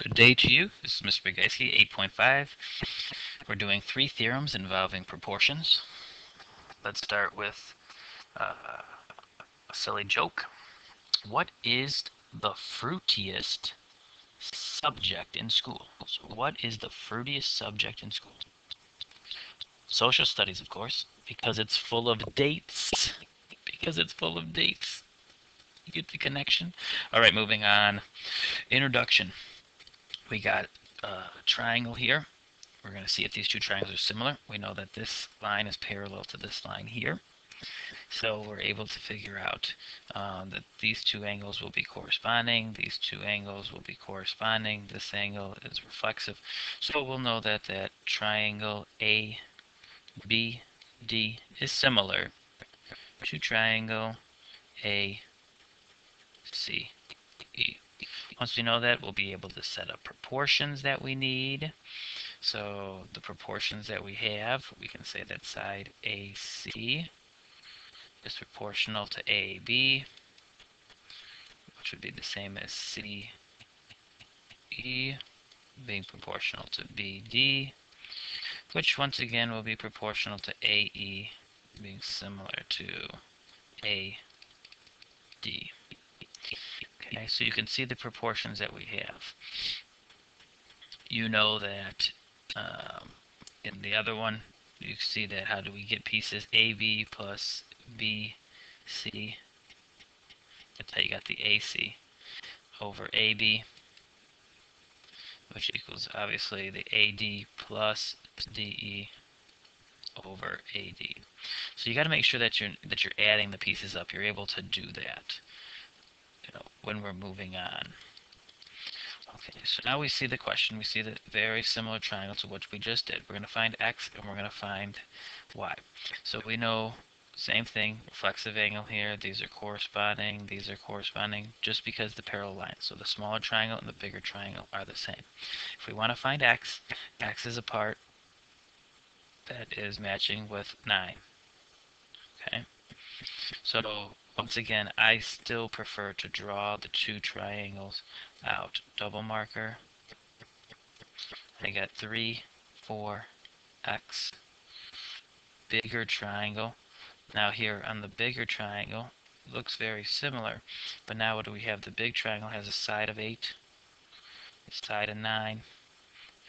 Good day to you. This is Mr. Bagaski, 8.5. We're doing 3 theorems involving proportions. Let's start with a silly joke. What is the fruitiest subject in school? So what is the fruitiest subject in school? Social studies, of course, because it's full of dates. Because it's full of dates. You get the connection? All right, moving on. Introduction. We got a triangle here. We're going to see if these two triangles are similar. We know that this line is parallel to this line here. So we're able to figure out that these two angles will be corresponding. These two angles will be corresponding. This angle is reflexive. So we'll know that that triangle ABD is similar to triangle ACE. Once we know that, we'll be able to set up proportions that we need. So the proportions that we have, we can say that side AC is proportional to AB, which would be the same as CE being proportional to BD, which once again will be proportional to AE being similar to AD. Okay, so you can see the proportions that we have. You know that in the other one, you see that how do we get pieces? AB plus BC. That's how you got the AC over AB, which equals obviously the AD plus DE over AD. So you got to make sure that you're adding the pieces up. You're able to do that, when we're moving on. Okay, so now we see the question. We see the very similar triangle to what we just did. We're going to find x and we're going to find y. So we know, same thing, reflexive angle here. These are corresponding. These are corresponding just because the parallel lines. So the smaller triangle and the bigger triangle are the same. If we want to find x, x is a part that is matching with 9. Okay, so once again, I still prefer to draw the two triangles out. Double marker. I got 3, 4, x. Bigger triangle. Now here on the bigger triangle, looks very similar, but now what do we have? The big triangle has a side of 8, a side of 9,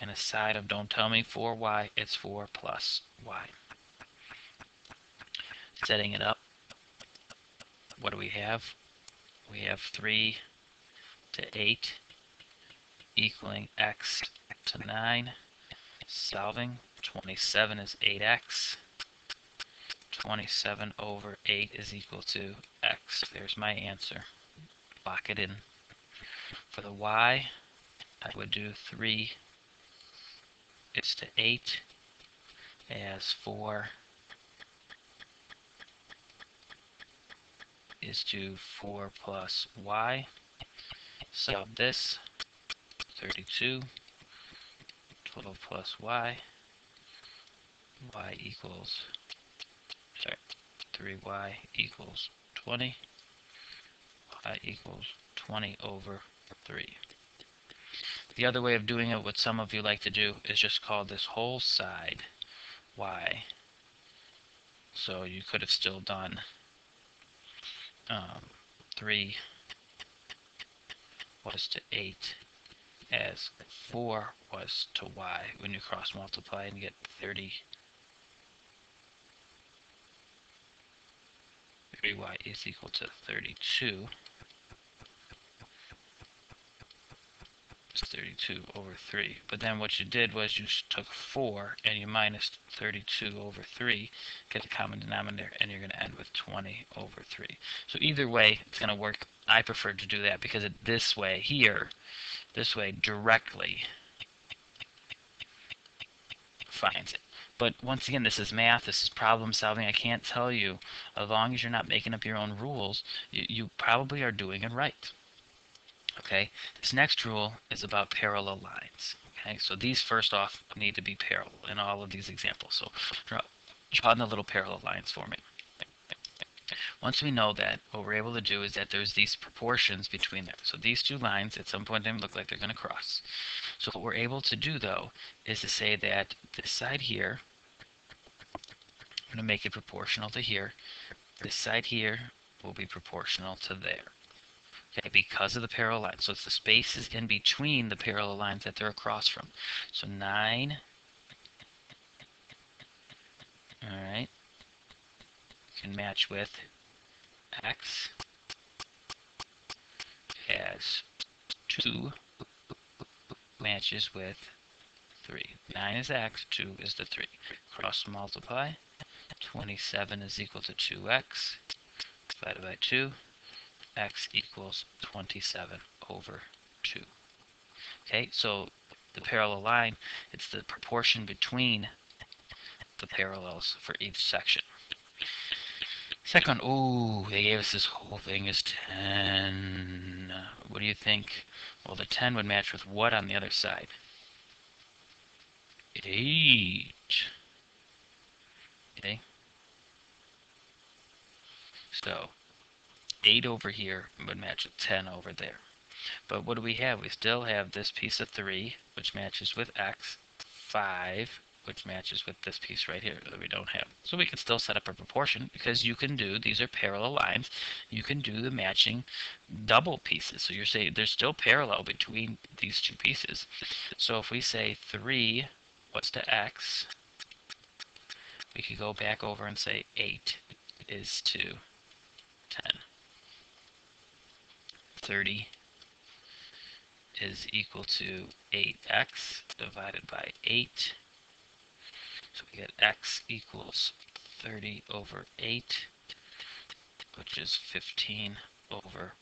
and a side of, don't tell me 4y, it's 4 plus y. Setting it up, what do we have? We have 3 to 8 equaling x to 9. Solving, 27 is 8x. 27 over 8 is equal to x. There's my answer. Lock it in. For the y, I would do 3 is to 8 as 4 is to 4 plus y. Solve this. 32. 12 plus y. Y equals, 3y equals 20. Y equals 20 over 3. The other way of doing it, what some of you like to do, is just call this whole side y. So you could have still done 3 was to 8 as 4 was to y. When you cross multiply and get 30, 3y is equal to 32. It's 32 over 3. But then what you did was you took 4 and you minus 32 over 3, get a common denominator, and you're going to end with 20 over 3. So either way, it's going to work. I prefer to do that because this way here, this way directly finds it. But once again, this is math, this is problem solving. I can't tell you, as long as you're not making up your own rules, you probably are doing it right. Okay, this next rule is about parallel lines. Okay, so these first off need to be parallel in all of these examples. So draw the little parallel lines for me. Once we know that, what we're able to do is that there's these proportions between them. So these two lines at some point in time look like they're going to cross. So what we're able to do, though, is to say that this side here, I'm going to make it proportional to here. This side here will be proportional to there. Okay, because of the parallel lines. So it's the spaces in between the parallel lines that they're across from. So 9, all right, can match with x as 2 matches with 3. 9 is x, 2 is the 3. Cross multiply. 27 is equal to 2x divided by 2. X equals 27 over 2. Okay, so the parallel line, it's the proportion between the parallels for each section. Second one, ooh, they gave us this whole thing is 10. What do you think? Well, the 10 would match with what on the other side? 8. Okay, so 8 over here would match with 10 over there. But what do we have? We still have this piece of 3, which matches with x, 5, which matches with this piece right here that we don't have. So we can still set up a proportion because you can do, these are parallel lines, you can do the matching double pieces. So you're saying there's still parallel between these two pieces. So if we say 3, what's to x? We could go back over and say 8 is to 10. 30 is equal to 8x divided by 8. So we get x equals 30 over 8, which is 15 over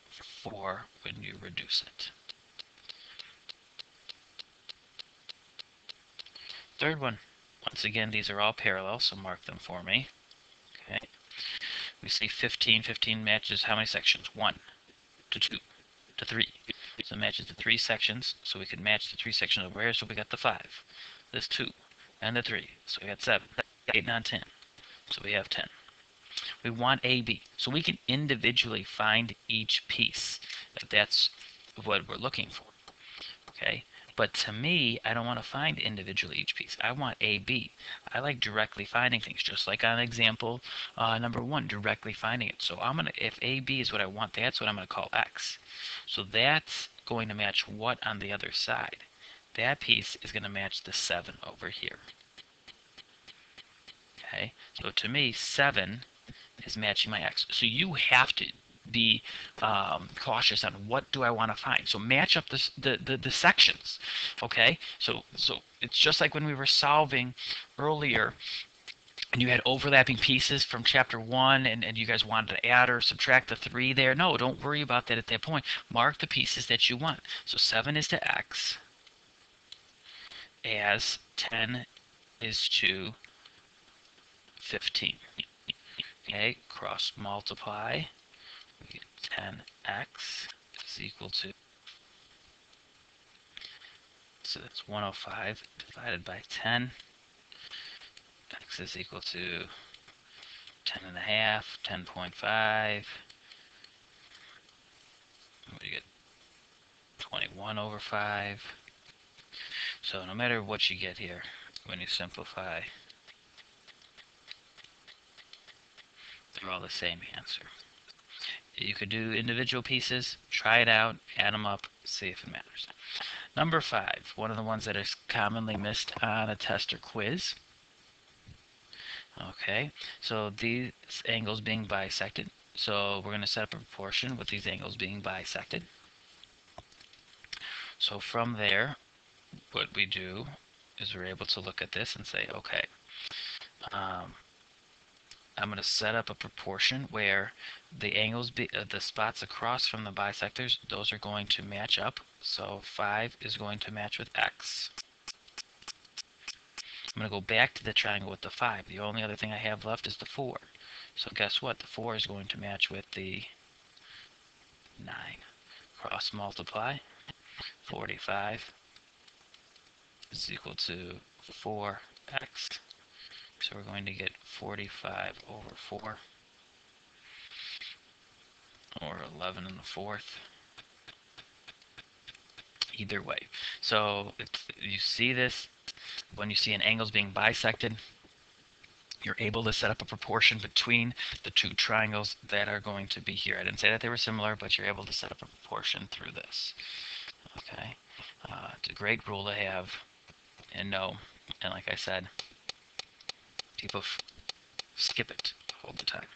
4 when you reduce it. Third one, once again, these are all parallel, so mark them for me. Okay. We see 15. 15 matches how many sections? 1 to 2 to 3. So it matches the 3 sections, so we can match the 3 sections over here, so we got the 5. This 2 and the 3, so we got 7, 8, 9, 10. So we have 10. We want AB. So we can individually find each piece if that's what we're looking for. Okay? But to me, I don't want to find individually each piece. I want AB. I like directly finding things, just like on example number 1, directly finding it. So I'm gonna, if AB is what I want, that's what I'm going to call X. So that's going to match what on the other side? That piece is going to match the 7 over here. Okay? So to me, 7 is matching my X. So you have to be cautious on what do I want to find. So match up the sections, okay? So it's just like when we were solving earlier and you had overlapping pieces from chapter 1 and you guys wanted to add or subtract the 3 there. No, don't worry about that at that point. Mark the pieces that you want. So 7 is to X as 10 is to 15. Okay, cross multiply. We get 10x is equal to, so that's 105 divided by 10. X is equal to 10 and a half, 10.5. We get 21 over 5. So no matter what you get here, when you simplify, they're all the same answer. You could do individual pieces, try it out, add them up, see if it matters. Number 5, one of the ones that is commonly missed on a test or quiz. Okay, so these angles being bisected. So we're going to set up a proportion with these angles being bisected. So from there, what we do is we're able to look at this and say, okay, I'm going to set up a proportion where the angles, the spots across from the bisectors, those are going to match up. So 5 is going to match with x. I'm going to go back to the triangle with the 5. The only other thing I have left is the 4. So guess what? The 4 is going to match with the 9. Cross multiply. 45 is equal to 4x. So we're going to get 45 over 4. or 11 1/4. Either way. So you see this, when you see an angle's being bisected, you're able to set up a proportion between the two triangles that are going to be here. I didn't say that they were similar, but you're able to set up a proportion through this. Okay, it's a great rule to have and know. And like I said, people skip it all the time.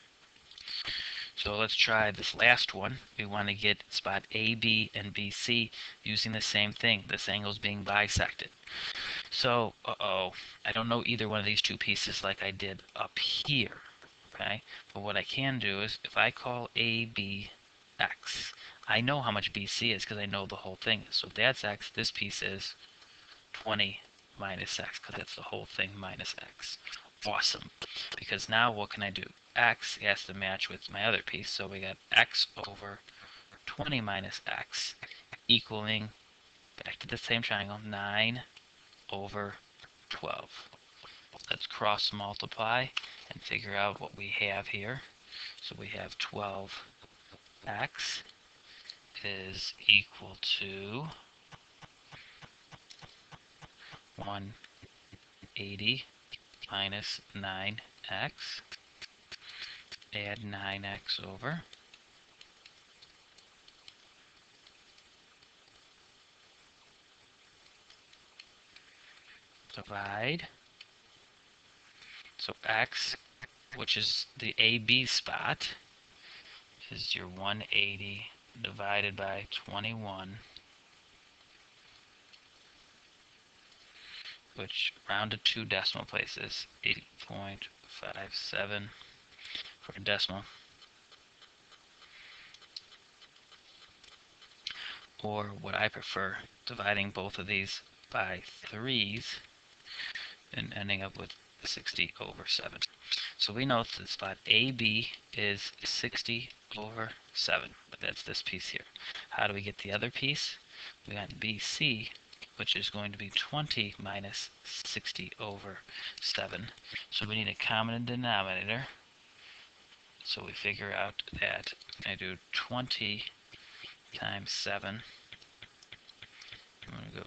So let's try this last one. We want to get spot AB and BC using the same thing. This angle is being bisected. So, I don't know either one of these two pieces like I did up here. Okay, but what I can do is if I call AB X, I know how much BC is because I know the whole thing. So if that's X, this piece is 20 minus X because that's the whole thing minus X. Awesome. Because now what can I do? X has to match with my other piece. So we got X over 20 minus X equaling, back to the same triangle, 9 over 12. Let's cross multiply and figure out what we have here. So we have 12x is equal to 180 minus 9x. Add 9x over. Divide. So x, which is the AB spot, is your 180 divided by 21, which rounded 2 decimal places, 8.57 for a decimal. Or what I prefer, dividing both of these by 3's and ending up with 60 over 7. So we know that the spot AB is 60 over 7, but that's this piece here. How do we get the other piece? We got BC, which is going to be 20 minus 60 over 7. So we need a common denominator. So we figure out that I do 20 times 7. I'm going to go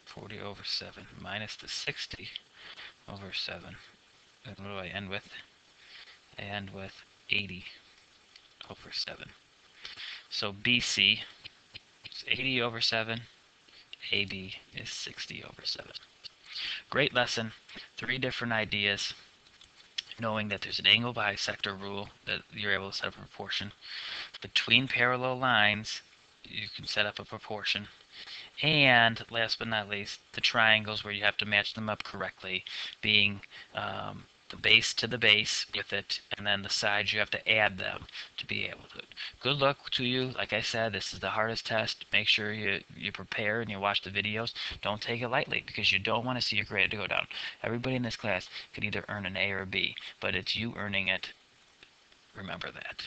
40 over 7 minus the 60 over 7. And what do I end with? I end with 80 over 7. So BC is 80 over 7. AB is 60 over 7. Great lesson. 3 different ideas. Knowing that there's an angle bisector rule that you're able to set up a proportion. Between parallel lines, you can set up a proportion. And last but not least, the triangles where you have to match them up correctly, being the base to the base with it, and then the sides you have to add them to be able to. Good luck to you. Like I said, this is the hardest test. Make sure you prepare and you watch the videos. Don't take it lightly because you don't want to see your grade to go down. Everybody in this class can either earn an A or a B, but it's you earning it. Remember that.